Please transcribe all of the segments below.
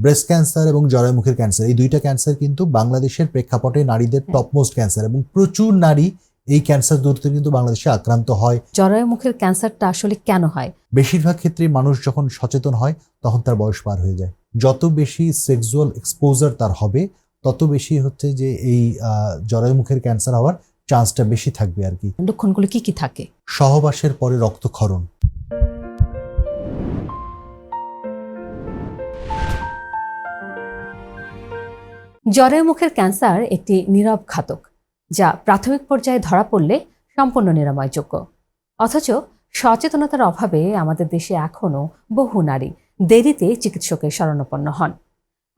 Breast cancer এবং জরায়ুমুখের cancer, এই দুইটা ক্যান্সার কিন্তু বাংলাদেশের প্রেক্ষাপটে নারীদের টপমোস্ট ক্যান্সার, এবং প্রচুর নারী এই ক্যান্সার দুটোতে কিন্তু বাংলাদেশে আক্রান্ত হয়। জরায়ুমুখের ক্যান্সারটা আসলে কেন হয়? বেশিরভাগ ক্ষেত্রে মানুষ যখন সচেতন হয় তখন তার বয়স পার হয়ে যায়। যত বেশি সেক্সুয়াল এক্সপোজার তার হবে তত বেশি হচ্ছে যে এই জরায়ুমুখের ক্যান্সার হওয়ার চান্সটা বেশি থাকবে আর কি। লক্ষণগুলো কি কি থাকে? সহবাসের পরে রক্তক্ষরণ, জরায়ুমুখের ক্যান্সার একটি নীরব ঘাতক, যা প্রাথমিক পর্যায়ে ধরা পড়লে সম্পূর্ণ নিরাময়যোগ্য। অথচ সচেতনতার অভাবে আমাদের দেশে এখনও বহু নারী দেরিতে চিকিৎসকের শরণাপন্ন হন।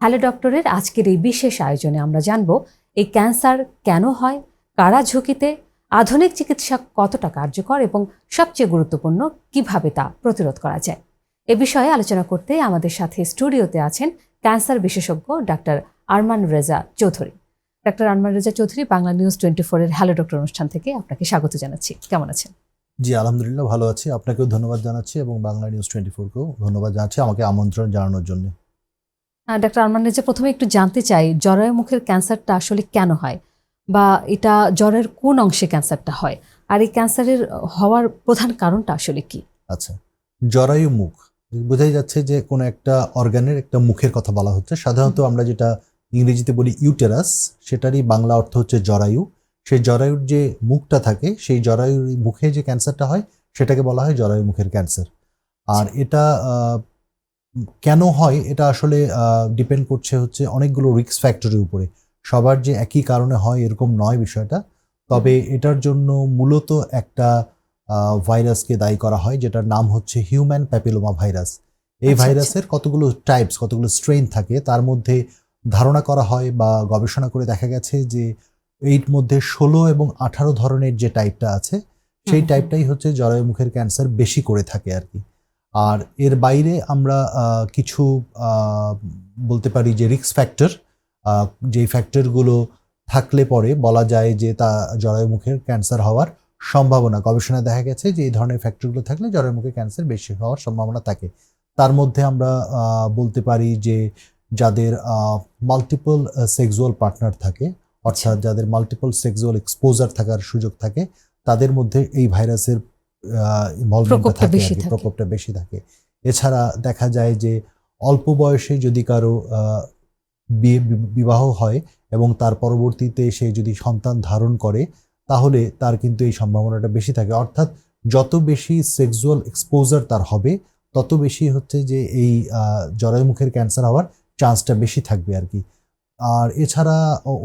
হ্যালো ডক্টরের আজকের এই বিশেষ আয়োজনে আমরা জানব এই ক্যান্সার কেন হয়, কারা ঝুঁকিতে, আধুনিক চিকিৎসা কতটা কার্যকর এবং সবচেয়ে গুরুত্বপূর্ণ কিভাবে তা প্রতিরোধ করা যায়। এ বিষয়ে আলোচনা করতে আমাদের সাথে স্টুডিওতে আছেন ক্যান্সার বিশেষজ্ঞ doctor Arman Reza Chowdhury. Doctor Arman Reza Chowdhury, Bangla news 24 এর হ্যালো ডক্টর অনুষ্ঠান থেকে আপনাকে স্বাগত জানাচ্ছি। কেমন আছেন? জি আলহামদুলিল্লাহ ভালো আছি, আপনাকেও ধন্যবাদ জানাচ্ছি এবং বাংলা নিউজ 24কেও ধন্যবাদ জানাচ্ছি আমাকে আমন্ত্রণ জানানোর জন্য। ডাক্তার আরমান রেজা, প্রথমে একটু জানতে চাই জরায়ুমুখের ক্যান্সারটা আসলে কেন হয়, বা এটা জ্বরের কোন অংশে ক্যান্সারটা হয়, আর এই ক্যান্সারের হওয়ার প্রধান কারণটা আসলে কি? আচ্ছা, জরায়ু মুখ বোঝাই যাচ্ছে যে কোনো একটা অর্গানের একটা মুখের কথা বলা হচ্ছে। সাধারণত আমরা যেটা ইংরেজিতে বলি ইউটেরাস, সেটারই বাংলা অর্থ হচ্ছে জরায়ু। সেই জরায়ুর যে মুখটা থাকে, সেই জরায়ুর মুখে যে ক্যান্সারটা হয় সেটাকে বলা হয় জরায়ু মুখের ক্যান্সার। আর এটা কেন হয় এটা আসলে ডিপেন্ড করছে হচ্ছে অনেকগুলো রিস্ক ফ্যাক্টরের উপরে। সবার যে একই কারণে হয় এরকম নয় বিষয়টা, তবে এটার জন্য মূলত একটা ভাইরাসকে দায়ী করা হয়, যেটার নাম হচ্ছে হিউম্যান প্যাপিলোমা ভাইরাস। এই ভাইরাসের কতগুলো টাইপস, কতগুলো স্ট্রেইন থাকে, তার মধ্যে ধারণা করা হয় বা গবেষণা করে দেখা গেছে যে এর মধ্যে 16 এবং 18 ধরনের যে টাইপটা আছে, সেই টাইপটাই হচ্ছে জরায়ুমুখের ক্যান্সার বেশি করে থাকে আর কি। আর এর বাইরে আমরা কিছু বলতে পারি যে রিস্ক ফ্যাক্টর, যেই ফ্যাক্টরগুলো থাকলে পরে বলা যায় যে তা জরায়ুমুখের ক্যান্সার হওয়ার সম্ভাবনা, গবেষণায় দেখা গেছে যে এই ধরনের ফ্যাক্টরগুলো থাকলে জরায়ুমুখের ক্যান্সার বেশি হওয়ার সম্ভাবনা থাকে। তার মধ্যে আমরা বলতে পারি যে যাদের মাল্টিপল সেক্সুয়াল পার্টনার থাকে, অর্থাৎ যাদের মাল্টিপল সেক্সুয়াল এক্সপোজার থাকার সুযোগ থাকে, তাদের মধ্যে এই ভাইরাসের প্রকোপটা বেশি থাকে। এছাড়া দেখা যায় যে অল্প বয়সে যদি কারো বিবাহ হয় এবং তার পরবর্তীতে সে যদি সন্তান ধারণ করে, তাহলে তার কিন্তু এই সম্ভাবনাটা বেশি থাকে। অর্থাৎ যত বেশি সেক্সুয়াল এক্সপোজার তার হবে তত বেশি হচ্ছে যে এই জরায়ুমুখের ক্যান্সার হওয়ার চান্সটা বেশি থাকবে আর কি। আর এছাড়া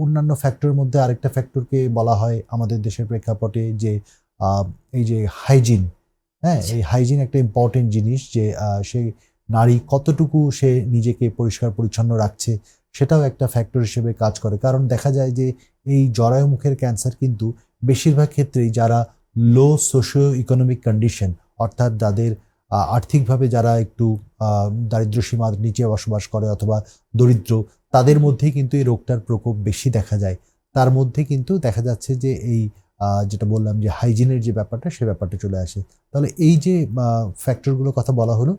অন্যান্য ফ্যাক্টরের মধ্যে আরেকটা ফ্যাক্টরকে বলা হয় আমাদের দেশের প্রেক্ষাপটে যে এই যে হাইজিন। হ্যাঁ, এই হাইজিন একটা ইম্পর্টেন্ট জিনিস, যে সে নারী কতটুকু সে নিজেকে পরিষ্কার পরিচ্ছন্ন রাখছে, সেটাও একটা ফ্যাক্টর হিসেবে কাজ করে। কারণ দেখা যায় যে এই জরায়ুমুখের ক্যান্সার কিন্তু বেশিরভাগ ক্ষেত্রেই যারা লো সোশিও ইকোনমিক কন্ডিশন, অর্থাৎ যাদের আর্থিকভাবে যারা একটু দারিদ্র্য সীমার নিচে বসবাস করে অথবা দরিদ্র, তাদের মধ্যেই কিন্তু এই রোগটার প্রকোপ বেশি দেখা যায়। তার মধ্যে কিন্তু দেখা যাচ্ছে যে এই যেটা বললাম যে হাইজিনের যে ব্যাপারটা, সে ব্যাপারটা চলে আসে। তাহলে এই যে ফ্যাক্টরগুলোর কথা বলা হলো,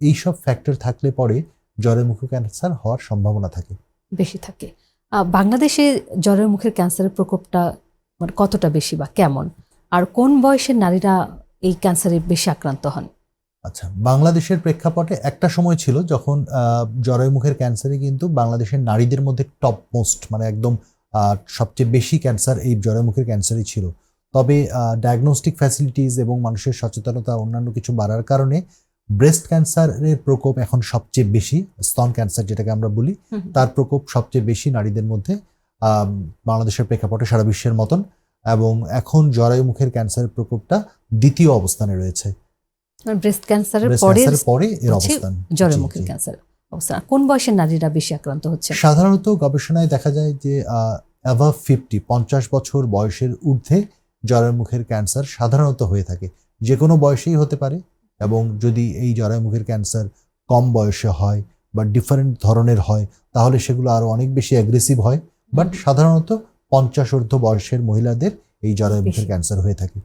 এইসব ফ্যাক্টর থাকলে পরে জরায়ুমুখ ক্যান্সার হওয়ার সম্ভাবনা থাকে, বেশি থাকে। বাংলাদেশে জরায়ুমুখের ক্যান্সারের প্রকোপটা মানে কতটা বেশি বা কেমন, আর কোন বয়সের নারীরা এই ক্যান্সারে বেশি আক্রান্ত হন? আচ্ছা, বাংলাদেশের প্রেক্ষাপটে একটা সময় ছিল যখন জরায়ুমুখের ক্যান্সারে কিন্তু বাংলাদেশের নারীদের মধ্যে টপ মোস্ট, মানে একদম সবচেয়ে বেশি ক্যান্সার এই জরায়ুমুখের ক্যান্সারই ছিল। তবে ডায়াগনস্টিক ফ্যাসিলিটিস এবং মানুষের সচেতনতা অন্যান্য কিছু বাড়ার কারণে ব্রেস্ট ক্যান্সারের প্রকোপ এখন সবচেয়ে বেশি, স্তন ক্যান্সার যেটাকে আমরা বলি, তার প্রকোপ সবচেয়ে বেশি নারীদের মধ্যে বাংলাদেশের প্রেক্ষাপটে সারা বিশ্বের মতন। এবং এখন জরায়ুমুখের ক্যান্সারের প্রকোপটা দ্বিতীয় অবস্থানে রয়েছে। ব্রেস্ট ক্যান্সারের পরে এর অবস্থান জরায়ুমুখের ক্যান্সার অবস্থান। কোন বয়সের নারীরা বেশি আক্রান্ত হচ্ছে? সাধারণত গবেষণায় দেখা যায় যে অ্যাভাব 50 বছর বয়সের ঊর্ধ্বে জরায়ুমুখের ক্যান্সার সাধারণত হয়ে থাকে। যে কোনো বয়সেই হতে পারে, এবং যদি এই জরায়ুমুখের ক্যান্সার কম বয়সে হয় বা ডিফারেন্ট ধরনের হয়, তাহলে সেগুলো আরো অনেক বেশি অ্যাগ্রেসিভ হয়। বাট সাধারণত 50 ঊর্ধ্ব বয়সের মহিলাদের এই জরায়ুমুখের ক্যান্সার হয়ে থাকে।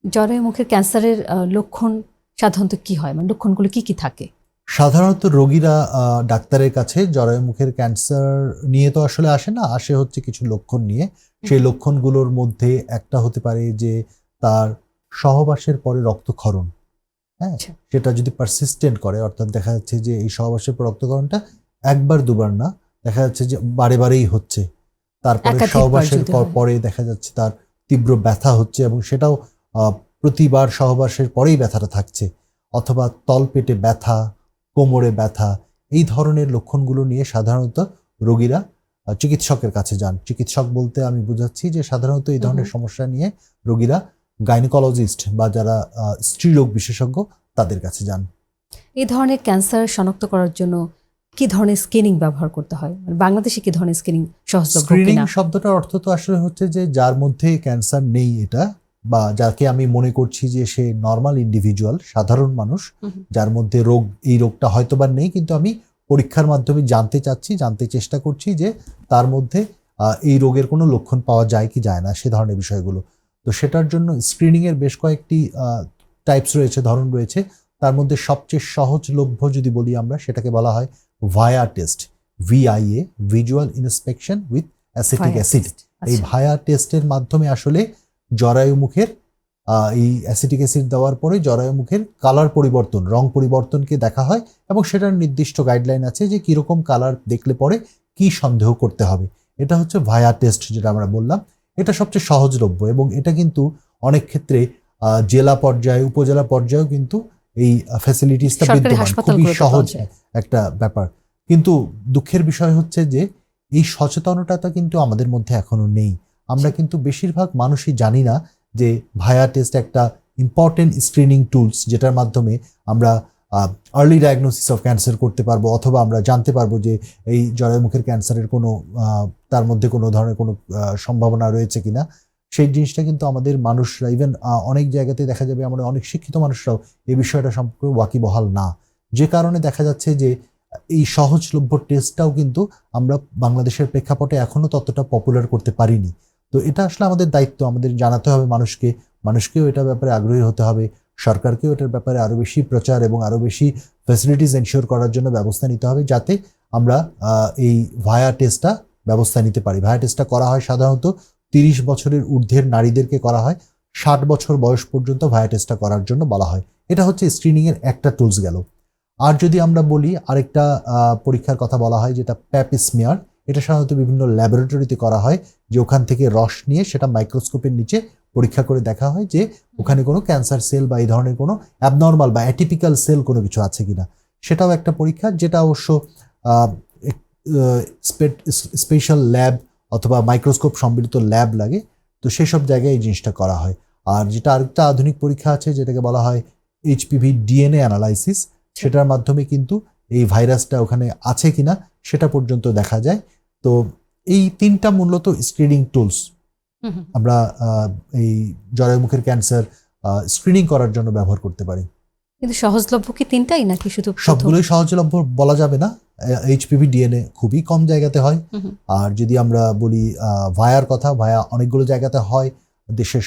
জরায়ুমুখের ক্যান্সারের লক্ষণ সাধারণত কি হয়, মানে লক্ষণগুলো কি কি থাকে? সাধারণত রোগীরা ডাক্তারের কাছে জরায়ু মুখের ক্যান্সার নিয়ে তো আসলে আসে না, আসে হচ্ছে কিছু লক্ষণ নিয়ে। সেই লক্ষণগুলোর মধ্যে একটা হতে পারে যে তার সহবাসের পরে রক্তক্ষরণ, হ্যাঁ, আচ্ছা। সেটা যদি পারসিস্টেন্ট করে, অর্থাৎ দেখা যাচ্ছে যে এই সহবাসের পর রক্তক্ষরণটা একবার দুবার না, দেখা যাচ্ছে যে বারে বারেই হচ্ছে। তারপরে একাধিকবার সহবাসের যদি হয়। পরে দেখা যাচ্ছে তার তীব্র ব্যথা হচ্ছে এবং সেটাও প্রতিবার সহবাসের পরেই ব্যথাটা থাকছে, অথবা তলপেটে ব্যথা, কোমরে ব্যথা, এই ধরনের লক্ষণগুলো নিয়ে সাধারণত রোগীরা চিকিৎসকের কাছে যান। চিকিৎসক বলতে আমি বোঝাচ্ছি যে সাধারণত এই ধরনের সমস্যা নিয়ে রোগীরা গাইনোকোলজিস্ট বা যারা স্ত্রীরোগ বিশেষজ্ঞ তাদের কাছে যান। এই ধরনের ক্যান্সার শনাক্ত করার জন্য কি ধরনের স্ক্রিনিং ব্যবহার করতে হয়, মানে বাংলাদেশে কি ধরনের স্ক্রিনিং সহজলভ্য স্ক্রিনিং কিনা? শব্দটার অর্থ তো আসলে হচ্ছে যে যার মধ্যে ক্যান্সার নেই, এটা বা যাকে আমি মনে করছি যে সে নর্মাল ইন্ডিভিজুয়াল, সাধারণ মানুষ, যার মধ্যে এই রোগটা হয়তো বা নেই, কিন্তু আমি পরীক্ষার মাধ্যমে জানতে চেষ্টা করছি যে তার মধ্যে এই রোগের কোনো লক্ষণ পাওয়া যায় কি যায় না, সে ধরনের বিষয়গুলো। তো সেটার জন্য স্ক্রিনিং এর বেশ কয়েকটি টাইপস রয়েছে, ধরন রয়েছে। তার মধ্যে সবচেয়ে সহজলভ্য যদি বলি আমরা, সেটাকে বলা হয় via test, VIA, visual inspection with acetic acid. এই ভায়া টেস্টের মাধ্যমে আসলে জরায়ু মুখের এই অ্যাসিটিক অ্যাসিড দেওয়ার পরে জরায়ু মুখের কালার পরিবর্তন, রং পরিবর্তনকে দেখা হয় এবং সেটার নির্দিষ্ট গাইডলাইন আছে যে কীরকম কালার দেখলে পরে কি সন্দেহ করতে হবে। এটা হচ্ছে ভায়া টেস্ট, যেটা আমরা বললাম। এটা সবচেয়ে সহজলভ্য এবং এটা কিন্তু অনেক ক্ষেত্রে জেলা পর্যায়ে, উপজেলা পর্যায়েও কিন্তু এই ফ্যাসিলিটিসটা বিদ্যমান, খুবই সহজ একটা ব্যাপার। কিন্তু দুঃখের বিষয় হচ্ছে যে এই সচেতনতাটা কিন্তু আমাদের মধ্যে এখনো নেই। আমরা কিন্তু বেশিরভাগ মানুষই জানি না যে ভায়া টেস্ট একটা ইম্পর্টেন্ট স্ক্রিনিং টুলস, যেটার মাধ্যমে আমরা আর্লি ডায়াগনোসিস অফ ক্যান্সার করতে পারবো, অথবা আমরা জানতে পারবো যে এই জরায়ু মুখের ক্যান্সারের কোনো তার মধ্যে কোনো ধরনের কোনো সম্ভাবনা রয়েছে কিনা। সেই জিনিসটা কিন্তু আমাদের মানুষরা, ইভেন অনেক জায়গাতে দেখা যাবে আমরা অনেক শিক্ষিত মানুষরাও এই বিষয়টা সম্পর্কে ওয়াকিবহাল না, যে কারণে দেখা যাচ্ছে যে এই সহজলভ্য টেস্টটাও কিন্তু আমরা বাংলাদেশের প্রেক্ষাপটে এখনো ততটা পপুলার করতে পারিনি। তো এটা আসলে আমাদের দায়িত্ব, আমাদের জানাতে হবে মানুষকেও এটার ব্যাপারে আগ্রহী হতে হবে, সরকারকেও এটার ব্যাপারে আরও বেশি প্রচার এবং আরও বেশি ফ্যাসিলিটিস এনশিওর করার জন্য ব্যবস্থা নিতে হবে, যাতে আমরা এই ভায়া টেস্টটা ব্যবস্থা নিতে পারি। ভায়া টেস্টটা করা হয় সাধারণত 30 বছরের ঊর্ধ্বের নারীদেরকে করা হয়, 60 বছর বয়স পর্যন্ত ভায়া টেস্টটা করার জন্য বলা হয়। এটা হচ্ছে স্ক্রিনিংয়ের একটা টুলস গেল। আর যদি আমরা বলি আরেকটা পরীক্ষার কথা বলা হয়, যেটা প্যাপ স্মিয়ার। এটা সাধারণত বিভিন্ন ল্যাবরেটরিতে করা হয়, যে ওখান থেকে রস নিয়ে সেটা মাইক্রোস্কোপের নিচে পরীক্ষা করে দেখা হয় যে ওখানে কোনো ক্যান্সার সেল বা এই ধরনের কোনো অ্যাবনর্মাল বা অ্যাটিপিক্যাল সেল কোনো কিছু আছে কিনা। সেটাও একটা পরীক্ষা, যেটা অবশ্য স্পেশাল ল্যাব অথবা মাইক্রোস্কোপ সম্মিলিত ল্যাব লাগে। তো সেসব জায়গায় এই জিনিসটা করা হয়। আর যেটা আরেকটা আধুনিক পরীক্ষা আছে, যেটাকে বলা হয় HPV DNA অ্যানালাইসিস, সেটার মাধ্যমে কিন্তু এই ভাইরাসটা ওখানে আছে কিনা সেটা পর্যন্ত দেখা যায়। তো এই তিনটা মূলত স্ক্রিনিং টুলস আমরা এই জরায়ু মুখের ক্যান্সার স্ক্রিনিং করার জন্য ব্যবহার করতে পারি। কিন্তু সহজলভ্য কি তিনটাই নাকি শুধু? সবগুলোই সহজলভ্য বলা যাবে না। HPV DNA খুবই কম জায়গাতে হয়। আর যদি আমরা বলি ভায়ার কথা, ভায়া অনেকগুলো জায়গাতে হয়,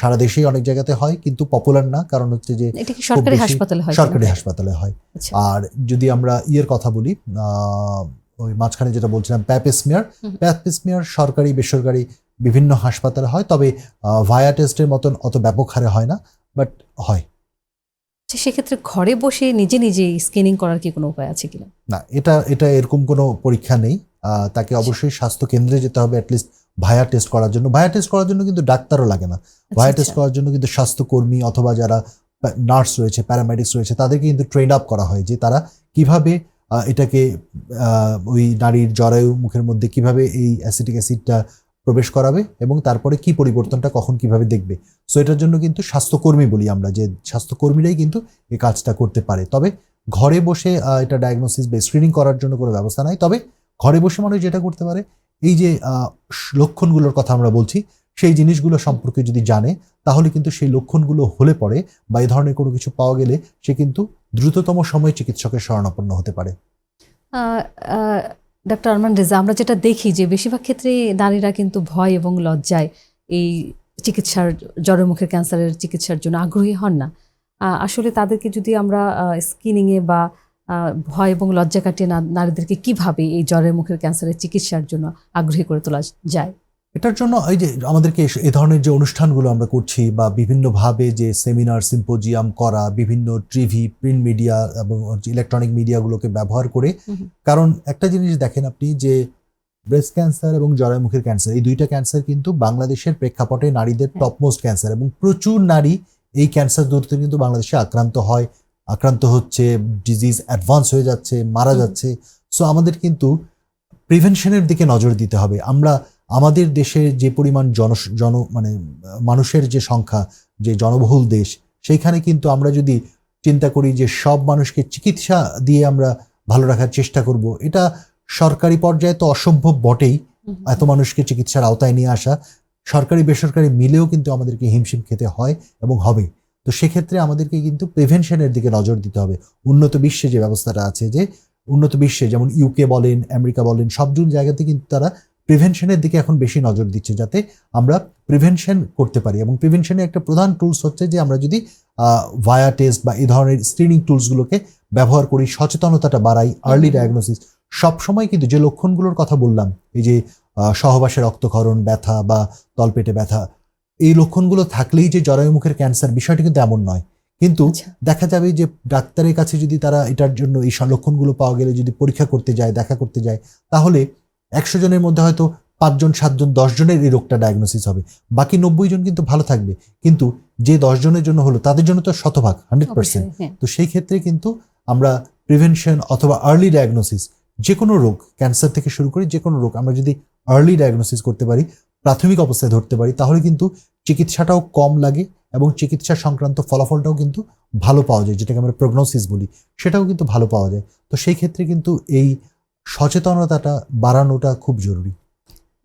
সারা দেশেই অনেক জায়গাতে হয়, কিন্তু পপুলার না, কারণ হচ্ছে যে এটা কি সরকারি হাসপাতালে হয়? সরকারি হাসপাতালে হয়। আর যদি আমরা ইয়ের কথা বলি, ওই মাঝখানে যেটা বলছিলাম প্যাপ স্মিয়ার সরকারি বেসরকারি বিভিন্ন হাসপাতালে হয়, তবে ভায়া টেস্টের মতন অত ব্যাপক হারে হয় না, বাট হয়। সেক্ষেত্রে ঘরে বসে নিজে নিজে স্ক্রিনিং করার কি কোনো উপায় আছে কিনা? না, এটা এরকম কোনো পরীক্ষা নেই। তাকে অবশ্যই স্বাস্থ্য কেন্দ্রে যেতে হবে অ্যাটলিস্ট ভায়া টেস্ট করার জন্য। ভায়া টেস্ট করার জন্য কিন্তু ডাক্তারও লাগে না। ভায়া টেস্ট করার জন্য কিন্তু স্বাস্থ্যকর্মী অথবা যারা নার্স রয়েছে, প্যারামেডিক্স রয়েছে, তাদেরকে কিন্তু ট্রেন আপ করা হয় যে তারা কিভাবে এটাকে ওই নারীর জরায়ু মুখের মধ্যে কিভাবে এই অ্যাসিটিক অ্যাসিডটা প্রবেশ করাবে এবং তারপরে কি পরিবর্তনটা কখন কিভাবে দেখবে। সো এটার জন্য কিন্তু স্বাস্থ্যকর্মী বলি আমরা, যে স্বাস্থ্যকর্মীরাই কিন্তু এই কাজটা করতে পারে। তবে ঘরে বসে এটা ডায়াগনোসিস বা স্ক্রিনিং করার জন্য কোনো ব্যবস্থা নাই। তবে ঘরে বসে মানুষ যেটা করতে পারে, এই যে লক্ষণগুলোর কথা আমরা বলছি, সেই জিনিসগুলো সম্পর্কে যদি জানে, তাহলে কিন্তু সেই লক্ষণগুলো হলে পরে বা এই ধরনের কোনো কিছু পাওয়া গেলে সে কিন্তু দ্রুততম সময়ে চিকিৎসকের শরণাপন্ন হতে পারে। ডক্টর আরমান রেজা, আমরা যেটা দেখি যে বেশিরভাগ ক্ষেত্রে নারীরা কিন্তু ভয় এবং লজ্জায় এই চিকিৎসার, জরায়ু মুখের ক্যান্সারের চিকিৎসার জন্য আগ্রহী হন না। আসলে তাদেরকে যদি আমরা স্ক্রিনিংয়ে বা ভয় এবং লজ্জা কাটিয়ে নারীদেরকে কিভাবে এই জ্বরের মুখের ক্যান্সারের চিকিৎসার জন্য আগ্রহী করে তোলা যায়? এটার জন্য এই যে আমাদেরকে এই ধরনের যে অনুষ্ঠানগুলো আমরা করছি বা বিভিন্নভাবে যে সেমিনার সিম্পোজিয়াম করা, বিভিন্ন টিভি, প্রিন্ট মিডিয়া এবং ইলেকট্রনিক মিডিয়াগুলোকে ব্যবহার করে, কারণ একটা জিনিস দেখেন আপনি যে ব্রেস্ট ক্যান্সার এবং জরায়ুমুখের ক্যান্সার, এই দুইটা ক্যান্সার কিন্তু বাংলাদেশের প্রেক্ষাপটে নারীদের টপমোস্ট ক্যান্সার, এবং প্রচুর নারী এই ক্যান্সার ধরতে কিন্তু বাংলাদেশে আক্রান্ত হচ্ছে, ডিজিজ অ্যাডভান্স হয়ে যাচ্ছে, মারা যাচ্ছে। সো আমাদের কিন্তু প্রিভেনশনের দিকে নজর দিতে হবে। আমাদের দেশে যে পরিমাণ মানুষের যে সংখ্যা, যে জনবহুল দেশ, সেইখানে কিন্তু আমরা যদি চিন্তা করি যে সব মানুষকে চিকিৎসা দিয়ে আমরা ভালো রাখার চেষ্টা করব, এটা সরকারি পর্যায়ে তো অসম্ভব বটেই, এত মানুষকে চিকিৎসার আওতায় নিয়ে আসা। সরকারি বেসরকারি মিলেও কিন্তু আমাদেরকে হিমশিম খেতে হয় এবং হবে। তো সেক্ষেত্রে আমাদেরকে কিন্তু প্রিভেনশনের দিকে নজর দিতে হবে। উন্নত বিশ্বে যে ব্যবস্থাটা আছে, যে উন্নত বিশ্বে যেমন ইউকে বলেন, আমেরিকা বলেন, সব জায়গাতে কিন্তু তারা প্রিভেনশনের দিকে এখন বেশি নজর দিচ্ছে, যাতে আমরা প্রিভেনশন করতে পারি। এবং প্রিভেনশনের একটা প্রধান টুলস হচ্ছে যে আমরা যদি ভায়া টেস্ট বা এই ধরনের স্ক্রিনিং টুলসগুলোকে ব্যবহার করি, সচেতনতাটা বাড়াই, আর্লি ডায়াগনোসিস। সবসময় কিন্তু যে লক্ষণগুলোর কথা বললাম, এই যে সহবাসে রক্তক্ষরণ, ব্যথা বা তলপেটে ব্যথা, এই লক্ষণগুলো থাকলেই যে জরায়ুমুখের ক্যান্সার, বিষয়টি কিন্তু এমন নয়। কিন্তু দেখা যাবে যে ডাক্তারের কাছে যদি তারা এটার জন্য এই লক্ষণগুলো পাওয়া গেলে যদি পরীক্ষা করতে যায়, দেখা করতে যায়, তাহলে 100 জনের মধ্যে হয়তো 5 জন, 7 জন, 10 জনের এই রোগটা ডায়াগনোসিস হবে, বাকি 90 জন কিন্তু ভালো থাকবে। কিন্তু যে 10 জনের জন্য হলো, তাদের জন্য তো শতভাগ 100%। তো সেই ক্ষেত্রে কিন্তু আমরা প্রিভেনশন অথবা আর্লি ডায়াগনোসিস, যে কোনো রোগ, ক্যান্সার থেকে শুরু করে যে কোনো রোগ, আমরা যদি আর্লি ডায়াগনোসিস করতে পারি, প্রাথমিক অবস্থায় ধরতে পারি, তাহলে কিন্তু চিকিৎসাটাও কম লাগে এবং চিকিৎসা সংক্রান্ত ফলাফলটাও কিন্তু ভালো পাওয়া যায়, যেটাকে আমরা প্রগনোসিস বলি, সেটাও কিন্তু ভালো পাওয়া যায়। তো সেই ক্ষেত্রে কিন্তু এই সচেতনতাটা বাড়ানোটা খুব জরুরি।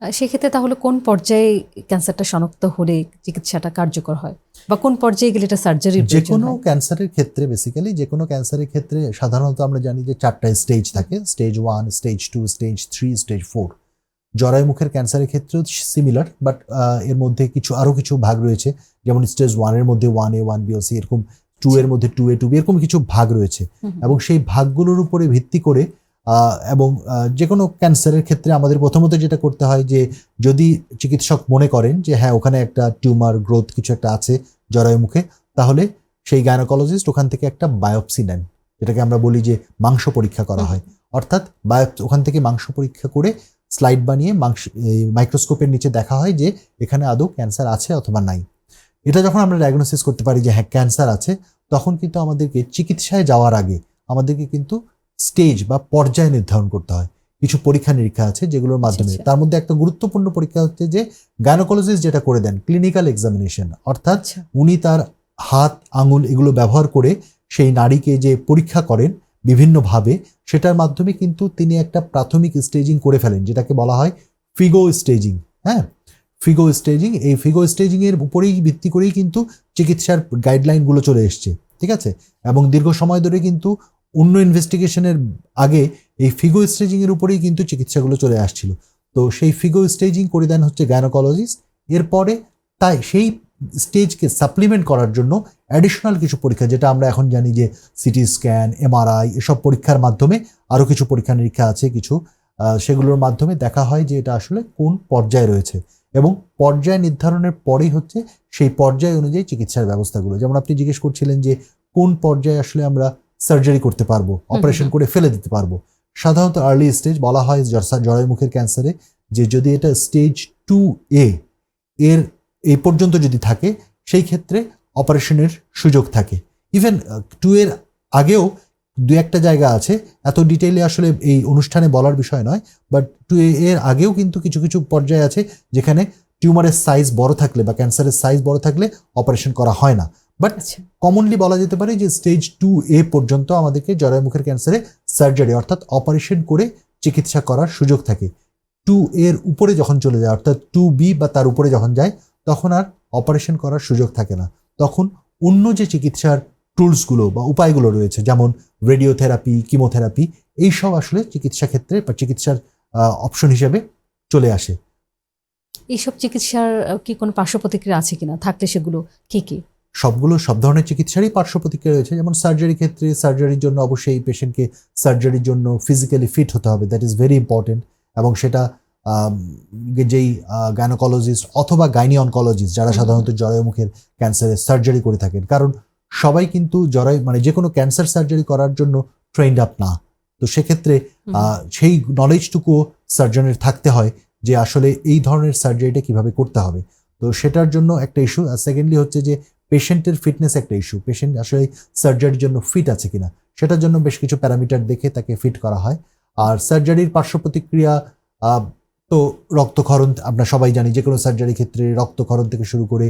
সেক্ষেত্রে তাহলে কোন পর্যায়ে ক্যান্সারটা শনাক্ত হলে চিকিৎসাটা কার্যকর হয়, বা কোন পর্যায়ে গেলে এটা সার্জারির যে কোনো ক্যান্সারের ক্ষেত্রে, বেসিক্যালি যে কোনো ক্যান্সারের ক্ষেত্রে সাধারণত আমরা জানি যে 4টা স্টেজ থাকে, স্টেজ 1, স্টেজ 2, স্টেজ 3, স্টেজ 4। জরায়ুমুখের ক্যান্সারের ক্ষেত্রেও সিমিলার, বাট এর মধ্যে আরো কিছু ভাগ রয়েছে, যেমন স্টেজ 1 এর মধ্যে 1A, 1B, C, এরকম 2 এর মধ্যে 2A, 2B, এরকম কিছু ভাগ রয়েছে। এবং সেই ভাগগুলোর উপরে ভিত্তি করে এবং যে কোনো ক্যান্সারের ক্ষেত্রে আমাদের প্রথমত যেটা করতে হয়, যে যদি চিকিৎসক মনে করেন যে হ্যাঁ ওখানে একটা টিউমার গ্রোথ কিছু একটা আছে জরায়ুমুখে, তাহলে সেই গাইনোকোলজিস্ট ওখান থেকে একটা বায়োপসি নেন, যেটাকে আমরা বলি যে মাংস পরীক্ষা করা হয়। অর্থাৎ ওখান থেকে মাংস পরীক্ষা করে স্লাইড বানিয়ে মাইক্রোস্কোপের নিচে দেখা হয় যে এখানে আদৌ ক্যান্সার আছে অথবা নাই। এটা যখন আমরা ডায়াগনোসিস করতে পারি যে হ্যাঁ ক্যান্সার আছে, তখন কিন্তু আমাদেরকে চিকিৎসায় যাওয়ার আগে আমাদেরকে কিন্তু স্টেজ বা পর্যায় নির্ধারণ করতে হয়। কিছু পরীক্ষা নিরীক্ষা আছে যেগুলোর মাধ্যমে, তার মধ্যে একটা গুরুত্বপূর্ণ পরীক্ষা হচ্ছে যে গাইনোকোলজিস্ট যেটা করে দেন, ক্লিনিক্যাল এক্সামিনেশন। অর্থাৎ উনি তার হাত, আঙুল এগুলো ব্যবহার করে সেই নারীকে যে পরীক্ষা করেন বিভিন্নভাবে, সেটার মাধ্যমে কিন্তু তিনি একটা প্রাথমিক স্টেজিং করে ফেলেন, যেটাকে বলা হয় ফিগো স্টেজিং। হ্যাঁ, ফিগো স্টেজিং, এই ফিগো স্টেজিং এর উপরেই ভিত্তি করেই কিন্তু চিকিৎসার গাইডলাইনগুলো চলে এসছে, ঠিক আছে। এবং দীর্ঘ সময় ধরে কিন্তু অন্য ইনভেস্টিগেশনের আগে এই ফিগো স্টেজিং এর উপরেই কিন্তু চিকিৎসাগুলো চলে আসছিল। তো সেই ফিগো স্টেজিং করে দেন হচ্ছে গাইনোকোলজিস্ট। এরপরে তাই সেই স্টেজকে সাপ্লিমেন্ট করার জন্য অ্যাডিশনাল কিছু পরীক্ষা, যেটা আমরা এখন জানি যে সিটি স্ক্যান, এমআরআই, এসব পরীক্ষার মাধ্যমে আরও কিছু পরীক্ষা নিরীক্ষা আছে কিছু, সেগুলোর মাধ্যমে দেখা হয় যে এটা আসলে কোন পর্যায়ে রয়েছে। এবং পর্যায় নির্ধারণের পরেই হচ্ছে সেই পর্যায় অনুযায়ী চিকিৎসার ব্যবস্থাগুলো। যেমন আপনি জিজ্ঞেস করছিলেন যে কোন পর্যায়ে আসলে আমরা সার্জারি করতে পারবো, অপারেশন করে ফেলে দিতে পারবো। সাধারণত আর্লি স্টেজ বলা হয় জরায়ুমুখের ক্যান্সারে, যে যদি এটা স্টেজ 2A এর এই পর্যন্ত যদি থাকে, সেই ক্ষেত্রে অপারেশনের সুযোগ থাকে। ইভেন 2 এর আগেও দু একটা জায়গা আছে, এত ডিটেইলে আসলে এই অনুষ্ঠানে বলার বিষয় নয়, বাট 2A এর আগেও কিন্তু কিছু কিছু পর্যায়ে আছে যেখানে টিউমারের সাইজ বড় থাকলে বা ক্যান্সারের সাইজ বড় থাকলে অপারেশন করা হয় না। বাট কমনলি বলা যেতে পারে যে স্টেজ 2A পর্যন্ত আমাদেরকে জরায়ুমুখের ক্যান্সারে সার্জারি অর্থাৎ অপারেশন করে চিকিৎসা করার সুযোগ থাকে। 2 এর উপরে যখন চলে যায়, অর্থাৎ 2B বা তার উপরে যখন যায়, তখন আর অপারেশন করার সুযোগ থাকে না। তখন অন্য যে চিকিৎসার টুলসগুলো বা উপায়গুলো রয়েছে, যেমন রেডিওথেরাপি, কিমোথেরাপি, এইসব আসলে চিকিৎসা ক্ষেত্রে বা চিকিৎসার অপশন হিসেবে চলে আসে। এইসব চিকিৎসার কি কোনো পার্শ্ব প্রতিক্রিয়া আছে কিনা, থাকলে সেগুলো কি কি? সব ধরনের চিকিৎসারই পার্শ্ব প্রতিক্রিয়া রয়েছে। যেমন সার্জারি ক্ষেত্রে সার্জারির জন্য অবশ্যই এই পেশেন্টকে সার্জারির জন্য ফিজিক্যালি ফিট হতে হবে, দ্যাট ইজ ভেরি ইম্পর্টেন্ট। এবং সেটা যেই গাইনোকোলজিস্ট অথবা গাইনি অনকোলজিস্ট যারা সাধারণত জরায়ু মুখের ক্যান্সারের সার্জারি করে থাকেন, কারণ সবাই কিন্তু জরায়ু মানে যে কোনো ক্যান্সার সার্জারি করার জন্য ট্রেন্ড আপ না। তো সেক্ষেত্রে সেই নলেজটুকুও সার্জনের থাকতে হয় যে আসলে এই ধরনের সার্জারিটা কিভাবে করতে হবে। তো সেটার জন্য একটা ইস্যু। আর সেকেন্ডলি হচ্ছে যে পেশেন্টের ফিটনেস একটা ইস্যু, পেশেন্ট আসলে সার্জারির জন্য ফিট আছে কিনা সেটার জন্য বেশ কিছু প্যারামিটার দেখে তাকে ফিট করা হয়। আর সার্জারির পার্শ্ব প্রতিক্রিয়া তো রক্তক্ষরণ, আমরা সবাই জানি যে কোনো সার্জারি ক্ষেত্রে রক্তক্ষরণ থেকে শুরু করে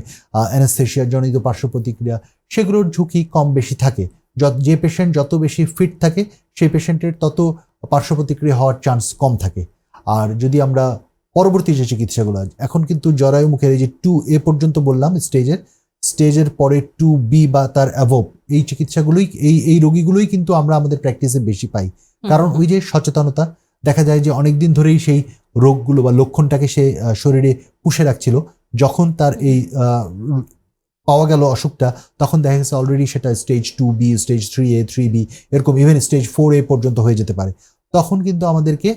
অ্যানেস্থেশিয়া জনিত পার্শ্ব প্রতিক্রিয়া সেগুলোর ঝুঁকি কম বেশি থাকে। যে পেশেন্ট যত বেশি ফিট থাকে সেই পেশেন্টের তত পার্শ্ব প্রতিক্রিয়া হওয়ার চান্স কম থাকে। আর যদি আমরা পরবর্তী যে চিকিৎসাগুলো, এখন কিন্তু জরায়ু মুখের এই যে 2A পর্যন্ত বললাম স্টেজের পরে 2B বা তার অ্যাভব এই চিকিৎসাগুলোই এই রোগীগুলোই কিন্তু আমরা আমাদের প্র্যাকটিসে বেশি পাই। কারণ ওই যে সচেতনতা, দেখা যায় যে অনেকদিন ধরেই সেই রোগগুলো বা লক্ষণটাকে সে শরীরে পুষে রাখছিল, যখন তার এই পাওয়া গেল অসুখটা, তখন দেখা গেছে অলরেডি সেটা stage 2B, stage 3A, 3B এরকম ইভেন স্টেজ 4A পর্যন্ত হয়ে যেতে পারে। তখন কিন্তু আমাদেরকে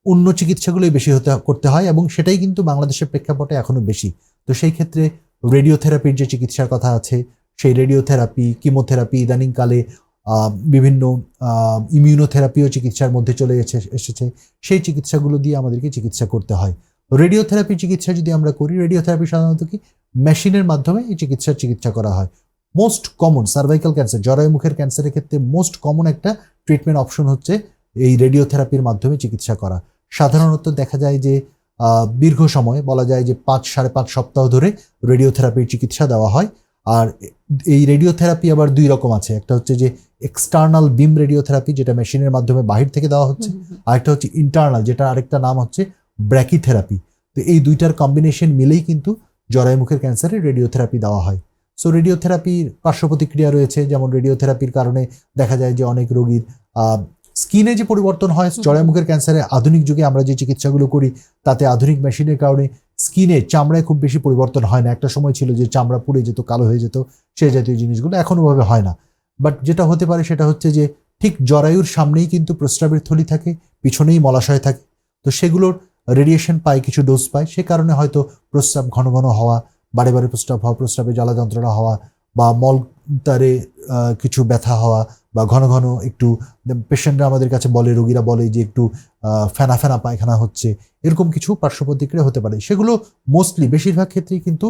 অন্য চিকিৎসাগুলোই বেশি করতে হয় এবং সেটাই কিন্তু বাংলাদেশের প্রেক্ষাপটে এখনো বেশি। তো সেই ক্ষেত্রে রেডিওথেরাপির যে চিকিৎসার কথা আছে, সেই রেডিওথেরাপি, কিমোথেরাপি, ইদানিংকালে বিভিন্ন ইমিউনোথেরাপিও চিকিৎসার মধ্যে চলে এসেছে। সেই চিকিৎসাগুলো দিয়ে আমাদেরকে চিকিৎসা করতে হয়। রেডিওথেরাপি চিকিৎসা যদি আমরা করি, রেডিওথেরাপি সাধারণত কি মেশিনের মাধ্যমে এই চিকিৎসা করা হয়। মোস্ট কমন সার্ভাইকাল ক্যান্সার, জরায়ু মুখের ক্যান্সারের ক্ষেত্রে মোস্ট কমন একটা ট্রিটমেন্ট অপশন হচ্ছে এই রেডিওথেরাপির মাধ্যমে চিকিৎসা করা। সাধারণত দেখা যায় যে দীর্ঘ সময়, বলা যায় যে 5-5.5 সপ্তাহ ধরে রেডিওথেরাপির চিকিৎসা দেওয়া হয়। আর এই রেডিওথেরাপি আবার 2 রকম আছে, একটা হচ্ছে যে এক্সটার্নাল বিম রেডিওথেরাপি যেটা মেশিনের মাধ্যমে বাহির থেকে দেওয়া হচ্ছে, আরেকটা হচ্ছে ইন্টারনাল, যেটা আরেকটা নাম হচ্ছে ব্র্যাকিথেরাপি। তো এই দুইটার কম্বিনেশন মিলেই কিন্তু জরায়ু মুখের ক্যান্সারে রেডিওথেরাপি দেওয়া হয়। সো রেডিওথেরাপির পার্শ্ব প্রতিক্রিয়া রয়েছে, যেমন রেডিওথেরাপির কারণে দেখা যায় যে অনেক রোগীর স্কিনে যে পরিবর্তন হয়। জরায়ু মুখের ক্যান্সারে আধুনিক যুগে আমরা যে চিকিৎসাগুলো করি তাতে আধুনিক মেশিনের কারণে স্কিনে চামড়ায় খুব বেশি পরিবর্তন হয় না। একটা সময় ছিল যে চামড়া পুড়ে যেত, কালো হয়ে যেত, সে জাতীয় জিনিসগুলো এখন ওভাবে হয় না। বাট যেটা হতে পারে সেটা হচ্ছে যে ঠিক জরায়ুর সামনেই কিন্তু প্রস্রাবের থলি থাকে, পিছনেই মলাশয় থাকে। তো সেগুলোর রেডিয়েশন পায়, কিছু ডোজ পায়, সে কারণে হয়তো প্রস্রাব ঘন ঘন হওয়া, বারে বারে প্রস্রাব হওয়া, প্রস্রাবে জ্বালা যন্ত্রণা হওয়া, বা মলদ্বারে কিছু ব্যথা হওয়া, বা ঘন ঘন একটু পেশেন্টরা আমাদের কাছে বলে, রোগীরা বলে যে একটু ফেনা ফেনা পায়খানা হচ্ছে, এরকম কিছু পার্শ্ব প্রতিক্রিয়া হতে পারে। সেগুলো মোস্টলি বেশিরভাগ ক্ষেত্রেই কিন্তু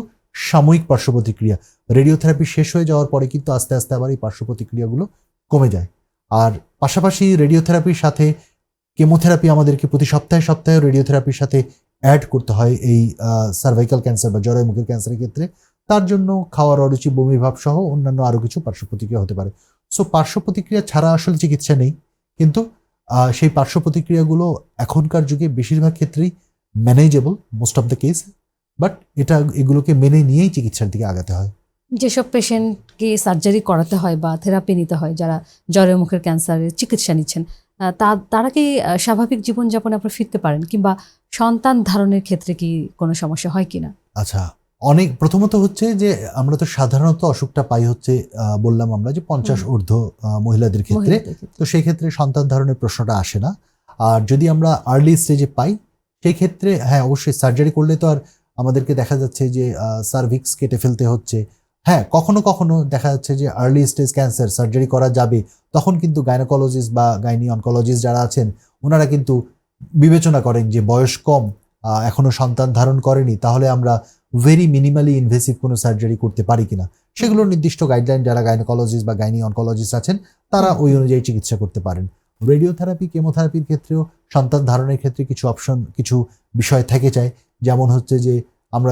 সাময়িক পার্শ্ব প্রতিক্রিয়া। রেডিওথেরাপি শেষ হয়ে যাওয়ার পরে কিন্তু আস্তে আস্তে আবার এই পার্শ্ব প্রতিক্রিয়াগুলো কমে যায়। আর পাশাপাশি রেডিওথেরাপির সাথে কেমোথেরাপি আমাদেরকে প্রতি সপ্তাহে রেডিওথেরাপির সাথে অ্যাড করতে হয় এই সার্ভাইকাল ক্যান্সার বা জরায়ু মুখের ক্যান্সারের ক্ষেত্রে। তার জন্য খাওয়ার অরুচি, বমির ভাব সহ অন্যান্য আরও কিছু পার্শ্ব প্রতিক্রিয়া হতে পারে। সো পার্শ্ব প্রতিক্রিয়া ছাড়া আসলে চিকিৎসা নেই, কিন্তু সেই পার্শ্ব প্রতিক্রিয়াগুলো এখনকার যুগে বেশিরভাগ ক্ষেত্রেই manageable, most of the case. But এগুলোকে মেনে নিয়েই চিকিৎসার দিকে আগাতে হয়। যেসব পেশেন্টকে সার্জারি করাতে হয় বা থেরাপি নিতে হয়, যারা জরায়ু মুখের ক্যান্সারের চিকিৎসা নিচ্ছেন, তারা কি স্বাভাবিক জীবনযাপনে আপনারা ফিরতে পারেন, কিংবা সন্তান ধারণের ক্ষেত্রে কি কোনো সমস্যা হয় কিনা? আচ্ছা, প্রথমত হচ্ছে যে আমরা তো সাধারণত অসুখটা পাই হচ্ছে বললাম আমরা যে 50 ঊর্ধ্ব মহিলাদের ক্ষেত্রে। তো সেই ক্ষেত্রে সন্তান ধারণের প্রশ্নটা আসে না। আর যদি আমরা আর্লি স্টেজে পাই সেই ক্ষেত্রে হ্যাঁ অবশ্যই সার্জারি করলে তো আর আমাদেরকে দেখা যাচ্ছে যে সার্ভিক্স কেটে ফেলতে হচ্ছে। হ্যাঁ, কখনো কখনো দেখা যাচ্ছে যে আর্লি স্টেজ ক্যান্সার সার্জারি করা যাবে, তখন কিন্তু গাইনোকোলজিস্ট বা গাইনি অনকোলজিস্ট যারা আছেন ওনারা কিন্তু বিবেচনা করেন যে বয়স কম, এখনো সন্তান ধারণ করেনি, তাহলে আমরা ভেরি মিনিমালি ইনভেসিভ কোনো সার্জারি করতে পারি কিনা। সেগুলোর নির্দিষ্ট গাইডলাইন যারা গাইনোকোলজিস্ট বা গাইনি অনকোলজিস্ট আছেন তারা ওই অনুযায়ী চিকিৎসা করতে পারেন। রেডিওথেরাপি, কেমোথেরাপির ক্ষেত্রেও সন্তান ধারণের ক্ষেত্রে কিছু বিষয় থেকে যায়। যেমন হচ্ছে যে আমরা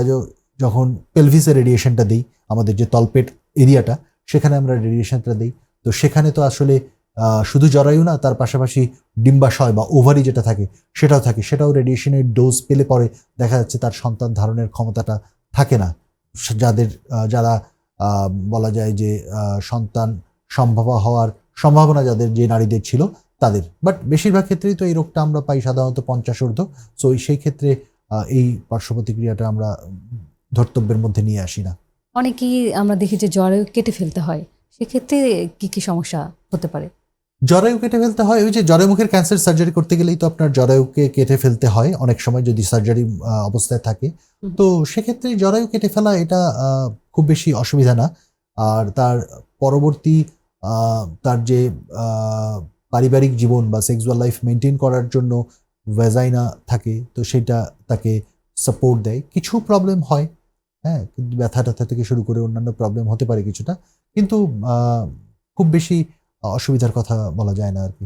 যখন পেলভিসে রেডিয়েশনটা দিই, আমাদের যে তলপেট এরিয়াটা সেখানে আমরা রেডিয়েশনটা দিই, তো সেখানে তো আসলে শুধু জরায়ু না, তার পাশাপাশি ডিম্বাশয় বা ওভারি যেটা থাকে সেটাও থাকে, সেটাও রেডিয়েশনের ডোজ পেলে পরে দেখা যাচ্ছে তার সন্তান ধারণের ক্ষমতাটা থাকে না। যারা বলা যায় যে সন্তান হওয়ার সম্ভাবনা যাদের, যে নারীদের ছিল তাদের। বাট বেশিরভাগ ক্ষেত্রেই তো এই রোগটা আমরা পাই সাধারণত 50 ঊর্ধ্ব। সো সেই ক্ষেত্রে এই পার্শ্ব প্রতিক্রিয়াটা আমরা ধর্তব্যের মধ্যে নিয়ে আসি না। অনেকেই আমরা দেখি যে জরায়ু কেটে ফেলতে হয়, সেক্ষেত্রে কি কি সমস্যা হতে পারে? জরায়ু কেটে ফেলতে হয়, ওই যে জরায়ুমুখের ক্যান্সার সার্জারি করতে গেলেই তো আপনার জরায়ুকে কেটে ফেলতে হয় অনেক সময় যদি সার্জারি অবস্থায় থাকে। হুম। তো সেক্ষেত্রে জরায়ু কেটে ফেলা এটা খুব বেশি অসুবিধা না। আর তার পরবর্তী তার যে পারিবারিক জীবন বা সেক্সুয়াল লাইফ মেনটেন করার জন্য ভ্যাজাইনা থাকে, তো সেটা তাকে সাপোর্ট দেয়। কিছু প্রবলেম হয়, হ্যাঁ, কিন্তু ব্যথা ট্যাথা থেকে শুরু করে অন্যান্য প্রবলেম হতে পারে কিছুটা, কিন্তু খুব বেশি অসুবিধার কথা বলা যায় না আর কি।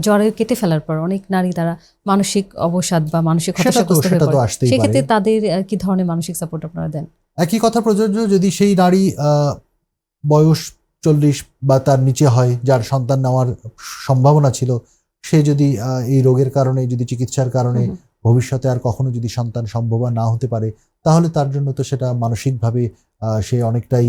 জরায়ু কেটে ফেলার পর অনেক নারী তারা মানসিক অবসাদ বা মানসিক হতাশাগ্রস্ত হয়ে সেটা তো পড়ে। আসতেই পারে। সেক্ষেত্রে তাদের কি ধরনের মানসিক সাপোর্ট আপনারা দেন? একই কথা প্রযোজ্য যদি সেই নারী বয়স 40 বা তার নিচে হয়, যার সন্তান নেওয়ার সম্ভাবনা ছিল, সে যদি এই রোগের কারণে, যদি চিকিৎসার কারণে হুম, হুম। ভবিষ্যতে আর কখনো যদি সন্তান সম্ভব না হতে পারে, তাহলে তার জন্য তো সেটা মানসিকভাবে সে অনেকটাই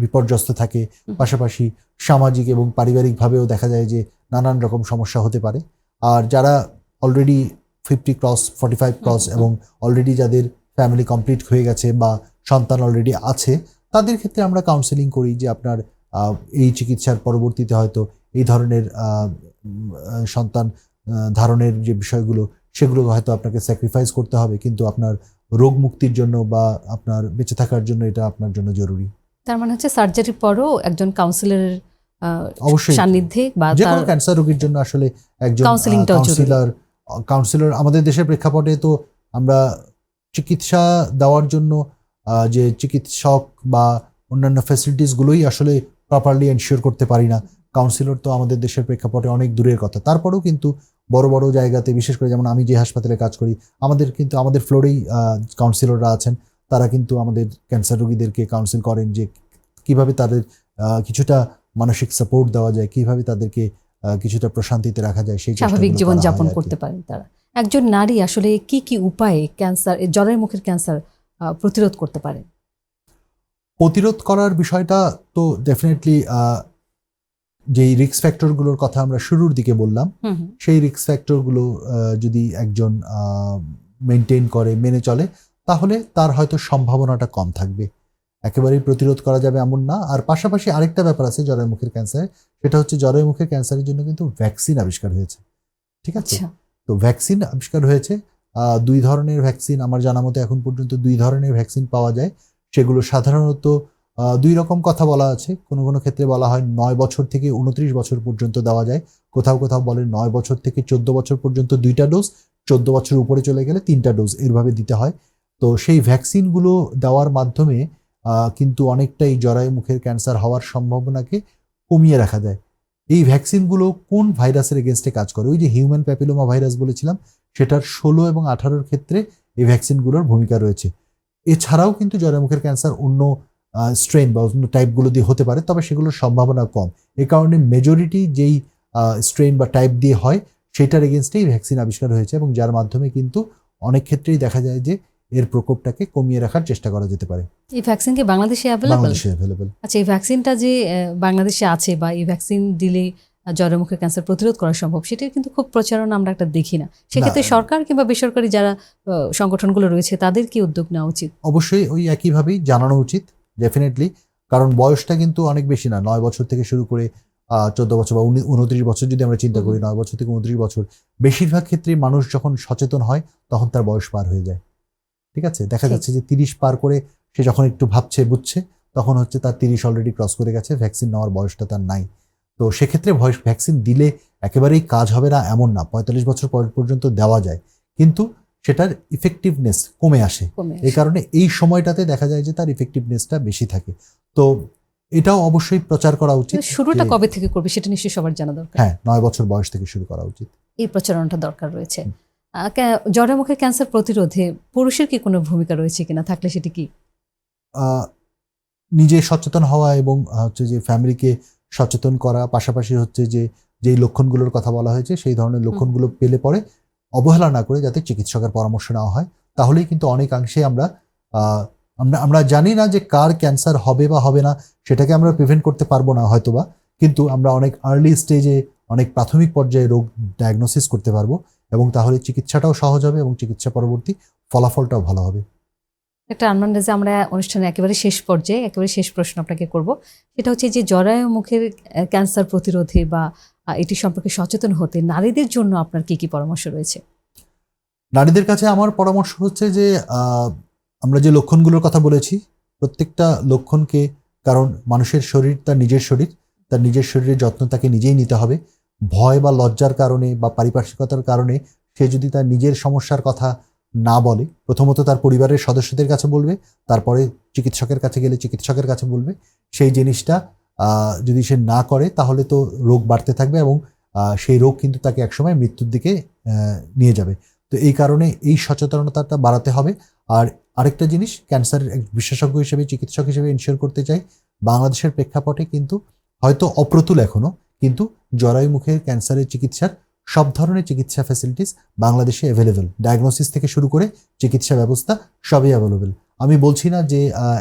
বিপর্যস্ত থাকে। হুম। পাশাপাশি সামাজিক এবং পারিবারিকভাবেও দেখা যায় যে নানান রকম সমস্যা হতে পারে। আর যারা অলরেডি 50 ক্রস 45 ক্রস এবং অলরেডি যাদের ফ্যামিলি কমপ্লিট হয়ে গেছে বা সন্তান অলরেডি আছে, তাদের ক্ষেত্রে আমরা কাউন্সেলিং করি যে আপনার এই চিকিৎসার পরবর্তীতে হয়তো এই ধরনের সন্তান ধারণের যে বিষয়গুলো, সেগুলো হয়তো আপনাকে স্যাক্রিফাইস করতে হবে, কিন্তু আপনার রোগ মুক্তির জন্য বা আপনার বেঁচে থাকার জন্য এটা আপনার জন্য জরুরি। তার মানে হচ্ছে সার্জারির পরও একজন কাউন্সিলরের অবশ্যই সান্নিধ্যে বা যে তার কোনো ক্যান্সার রোগীর জন্য আসলে একজন কাউন্সেলিংটাও জরুরি। কাউন্সিলর আমাদের দেশের প্রেক্ষাপটে তো আমরা চিকিৎসা দেওয়ার জন্য যে চিকিৎসক বা অন্যান্য ফ্যাসিলিটিসগুলোই আসলে প্রপারলি এনশিওর করতে পারি না। কাউন্সিলর তো আমাদের দেশের প্রেক্ষাপটে অনেক দূরের কথা। তারপরেও কিন্তু বড় বড় জায়গাতে, বিশেষ করে যেমন আমি যে হাসপাতালে কাজ করি, আমাদের কিন্তু আমাদের ফ্লোরেই কাউন্সিলররা আছেন। তারা কিন্তু আমাদের ক্যান্সার রোগীদেরকে কাউন্সিল করেন যে কিভাবে তাদের কিছুটা মানসিক সাপোর্ট দেওয়া যায়, কিভাবে তাদেরকে কিছুটা প্রশান্তিতে রাখা যায়, সেই স্বাভাবিক চেষ্টাগুলো জীবন করা যাপন হয় আর কি। করতে পারেন তারা। একজন নারী আসলে কি কি উপায়ে জরায়ু মুখের ক্যান্সার প্রতিরোধ করতে পারেন? প্রতিরোধ করার বিষয়টা তো ডেফিনেটলি যেই রিস্ক ফ্যাক্টরগুলোর কথা আমরা শুরুর দিকে বললাম, হুম, হুম। সেই রিস্ক ফ্যাক্টরগুলো যদি একজন মেনটেন করে, মেনে চলে, তাহলে তার হয়তো সম্ভাবনাটা কম থাকবে। একেবারেই প্রতিরোধ করা যাবে এমন না। আর পাশাপাশি আরেকটা ব্যাপার আছে জরায়ু মুখের ক্যান্সারে, সেটা হচ্ছে জরায়ু মুখের ক্যান্সারের জন্য কিন্তু ভ্যাকসিন আবিষ্কার হয়েছে। ঠিক আছে? আচ্ছা। তো ভ্যাকসিন আবিষ্কার হয়েছে। ২ ধরনের ভ্যাকসিন, আমার জানা মতে এখন পর্যন্ত ২ ধরনের ভ্যাকসিন পাওয়া যায়। সেগুলো সাধারণত ২ রকম কথা বলা আছে। কোনো কোনো ক্ষেত্রে বলা হয় ৯ বছর থেকে ২৯ বছর পর্যন্ত দেওয়া যায়। কোথাও কোথাও বলে ৯ বছর থেকে ১৪ বছর পর্যন্ত ২ টা ডোজ, ১৪ বছর উপরে চলে গেলে ৩ টা ডোজ, এভাবে দিতে হয়। তো সেই ভ্যাকসিনগুলো দেওয়ার মাধ্যমে কিন্তু অনেকটাই জরায়ু মুখের ক্যান্সার হওয়ার সম্ভাবনাকে কমিয়ে রাখা যায়। এই ভ্যাকসিনগুলো কোন ভাইরাসের এগেনস্টে কাজ করে? ওই যে হিউম্যান প্যাপিলোমা ভাইরাস বলেছিলাম, সেটার ১৬ এবং ১৮ ক্ষেত্রে এই ভ্যাকসিনগুলোর ভূমিকা রয়েছে। এছাড়াও কিন্তু জরায়ুমুখের ক্যান্সার অন্য স্ট্রেন বা অন্য টাইপগুলো দিয়ে হতে পারে, তবে সেগুলোর সম্ভাবনা কম। এ কারণে মেজরিটি যেই স্ট্রেন বা টাইপ দিয়ে হয়, সেটার এগেনস্টেই ভ্যাকসিন আবিষ্কার হয়েছে এবং যার মাধ্যমে কিন্তু অনেক ক্ষেত্রেই দেখা যায় যে এর প্রকোপটাকে কমিয়ে রাখার চেষ্টা করা যেতে পারে। এই ভ্যাকসিন কি বাংলাদেশে অ্যাভেলেবল? বাংলাদেশে অ্যাভেলেবল। আচ্ছা, এই ভ্যাকসিনটা যে বাংলাদেশে আছে বা এই ভ্যাকসিন দিলে জরায়ু মুখের ক্যান্সার প্রতিরোধ করা সম্ভব, সেটার কিন্তু খুব প্রচারণা আমরা একটা দেখি না। সেক্ষেত্রে না। সরকার কিংবা বেসরকারি যারা সংগঠনগুলো রয়েছে তাদের কি উদ্যোগ নেওয়া উচিত? অবশ্যই ওই একইভাবেই জানানো উচিত, ডেফিনেটলি। কারণ বয়সটা কিন্তু অনেক বেশি না, ৯ বছর থেকে শুরু করে ১৪ বছর বা ২৯ বছর যদি আমরা চিন্তা করি, ৯ বছর থেকে ২৯ বছর, বেশিরভাগ ক্ষেত্রে মানুষ যখন সচেতন হয় তখন তার বয়স পার হয়ে যায়। ঠিক আছে? দেখা ঠিক। যাচ্ছে যে ৩০ পার করে সে যখন একটু ভাবছে, বুঝছে, তখন হচ্ছে তার ৩০ অলরেডি ক্রস করে গেছে, ভ্যাকসিন নেওয়ার বয়সটা তার নাই। তো সেক্ষেত্রে ভ্যাকসিন দিলে একেবারেই কাজ হবে না এমন না, ৪৫ বছর পর্যন্ত দেওয়া যায়, কিন্তু সেটার ইফেক্টিভনেস কমে আসে। কমে এই আসে। কারণে এই সময়টাতে দেখা যায় যে তার ইফেক্টিভনেসটা বেশি থাকে। তো এটাও অবশ্যই প্রচার করা উচিত। শুরুটা যে কবে থেকে করবে সেটা নিশ্চয়ই সবার জানা দরকার। হ্যাঁ, ৯ বছর বয়স থেকে শুরু করা উচিত। এই প্রচারণাটা দরকার রয়েছে। জরায়ু মুখের ক্যান্সার প্রতিরোধে পুরুষের কি কোনো ভূমিকা রয়েছে কিনা, থাকলে সেটি কি? আহ, নিজে সচেতন হওয়া এবং হচ্ছে যে ফ্যামিলিকে সচেতন করা, পাশাপাশি হচ্ছে যে যেই লক্ষণগুলোর কথা বলা হয়েছে সেই ধরনের লক্ষণগুলো পেলে পরে অবহেলা না করে যাতে চিকিৎসকের পরামর্শ নেওয়া হয়, তাহলেই কিন্তু অনেকাংশে আমরা আহ, আমরা আমরা জানি না যে কার ক্যান্সার হবে বা হবে না, সেটাকে আমরা প্রিভেন্ট করতে পারবো না হয়তোবা, কিন্তু আমরা অনেক আর্লি স্টেজে, অনেক প্রাথমিক পর্যায়ে রোগ ডায়াগনোসিস করতে পারবো এবং তাহলে চিকিৎসাটাও সহজ হবে এবং চিকিৎসা পরবর্তী ফলাফলটাও ভালো হবে। একটা আরমান রেজা, আমরা অনুষ্ঠানে একেবারে শেষ প্রশ্ন আপনাকে করব। সেটা হচ্ছে যে জরায়ু মুখের ক্যান্সার প্রতিরোধে বা এটি সম্পর্কে সচেতন হতে নারীদের জন্য আপনার কি কি পরামর্শ রয়েছে? নারীদের কাছে আমার পরামর্শ হচ্ছে যে আমরা যে লক্ষণগুলোর কথা বলেছি, প্রত্যেকটা লক্ষণকে, কারণ মানুষের শরীর তার নিজের শরীরের যত্ন তাকে নিজেই নিতে হবে। ভয় বা লজ্জার কারণে বা পারিপার্শ্বিকতার কারণে সে যদি তার নিজের সমস্যার কথা না বলে, প্রথমত তার পরিবারের সদস্যদের কাছে বলবে, তারপরে চিকিৎসকের কাছে গেলে চিকিৎসকের কাছে বলবে। সেই জিনিসটা যদি সে না করে তাহলে তো রোগ বাড়তে থাকবে এবং সেই রোগ কিন্তু তাকে একসময় মৃত্যুর দিকে নিয়ে যাবে। তো এই কারণে এই সচেতনতাটা বাড়াতে হবে। আর আরেকটা জিনিস, ক্যান্সারের এক বিশেষজ্ঞ হিসেবে, চিকিৎসক হিসেবে ইনশিওর করতে চাই, বাংলাদেশের প্রেক্ষাপটে কিন্তু হয়তো অপ্রতুল এখনো, কিন্তু জরায়ু মুখের ক্যান্সারের চিকিৎসার সব ধরনের চিকিৎসা ফ্যাসিলিটিস বাংলাদেশে অ্যাভেলেবেল। ডায়াগনোসিস থেকে শুরু করে চিকিৎসা ব্যবস্থা সবই অ্যাভেলেবেল। আমি বলছি না যে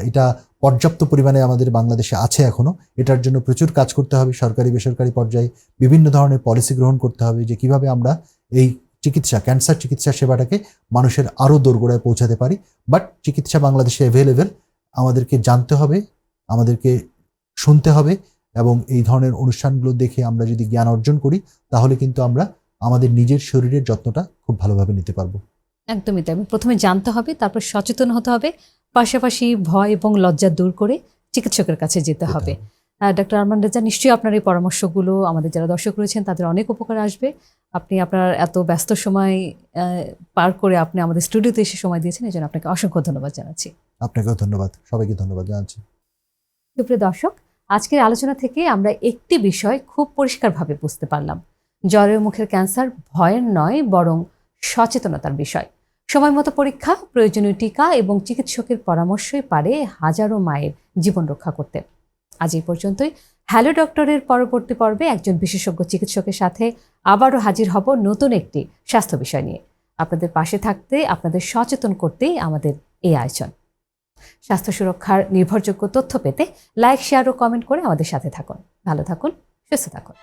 এটা পর্যাপ্ত পরিমাণে আমাদের বাংলাদেশে আছে এখনো। এটার জন্য প্রচুর কাজ করতে হবে, সরকারি বেসরকারি পর্যায়ে বিভিন্ন ধরনের পলিসি গ্রহণ করতে হবে যে কিভাবে আমরা এই ক্যান্সার চিকিৎসা সেবাটাকে মানুষের আরও দোরগোড়ায় পৌঁছাতে পারি। বাট চিকিৎসা বাংলাদেশে অ্যাভেলেবেল। আমাদেরকে জানতে হবে, আমাদেরকে শুনতে হবে, এবং এই ধরনের অনুষ্ঠানগুলো দেখে আমরা যদি জ্ঞান অর্জন করি তাহলে কিন্তু আমরা আমাদের নিজের শরীরের যত্নটা খুব ভালোভাবে নিতে পারবো। একদমই তাই। প্রথমে জানতে হবে, তারপর সচেতন হতে হবে, পাশাপাশি ভয় এবং লজ্জা দূর করে চিকিৎসকের কাছে যেতে হবে। ডক্টর আরমান রেজা, নিশ্চয়ই আপনার এই পরামর্শগুলো আমাদের যারা দর্শক রয়েছেন তাদের অনেক উপকার আসবে। আপনি আপনার এত ব্যস্ত সময় পার করে আপনি আমাদের স্টুডিওতে এসে সময় দিয়েছেন, এই জন্য আপনাকে অসংখ্য ধন্যবাদ জানাচ্ছি। আপনাকেও ধন্যবাদ, সবাইকে ধন্যবাদ জানাচ্ছি। সুপ্রিয় দর্শক, আজকের আলোচনা থেকে আমরা একটি বিষয় খুব পরিষ্কারভাবে বুঝতে পারলাম। জরায়ু মুখের ক্যান্সার ভয়ের নয়, বরং সচেতনতার বিষয়। সময় মতো পরীক্ষা, প্রয়োজনীয় টিকা এবং চিকিৎসকের পরামর্শই পারে হাজারো মায়ের জীবন রক্ষা করতে। আজ এই পর্যন্তই। হ্যালো ডক্টরের পরবর্তী পর্বে একজন বিশেষজ্ঞ চিকিৎসকের সাথে আবারও হাজির হব নতুন একটি স্বাস্থ্য বিষয় নিয়ে। আপনাদের পাশে থাকতে, আপনাদের সচেতন করতেই আমাদের এই আয়োজন। স্বাস্থ্য সুরক্ষার নির্ভরযোগ্য তথ্য পেতে লাইক, শেয়ার ও কমেন্ট করে আমাদের সাথে থাকুন। ভালো থাকুন, সুস্থ থাকুন।